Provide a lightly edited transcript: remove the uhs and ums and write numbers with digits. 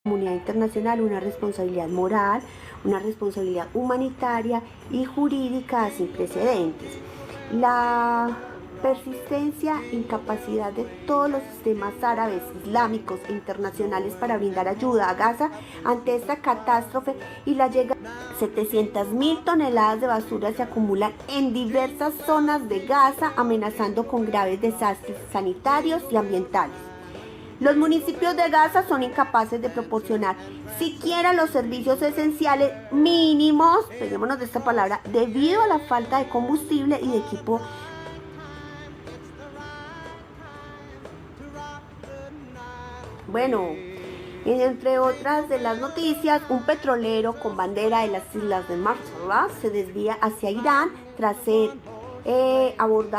comunidad internacional una responsabilidad moral, una responsabilidad humanitaria y jurídica sin precedentes. La persistencia e incapacidad de todos los sistemas árabes, islámicos e internacionales para brindar ayuda a Gaza ante esta catástrofe y la llegada de 700.000 toneladas de basura se acumulan en diversas zonas de Gaza, amenazando con graves desastres sanitarios y ambientales. Los municipios de Gaza son incapaces de proporcionar siquiera los servicios esenciales mínimos, peguémonos de esta palabra, debido a la falta de combustible y de equipo. Bueno, entre otras de las noticias, un petrolero con bandera de las Islas de Marshall se desvía hacia Irán tras ser abordado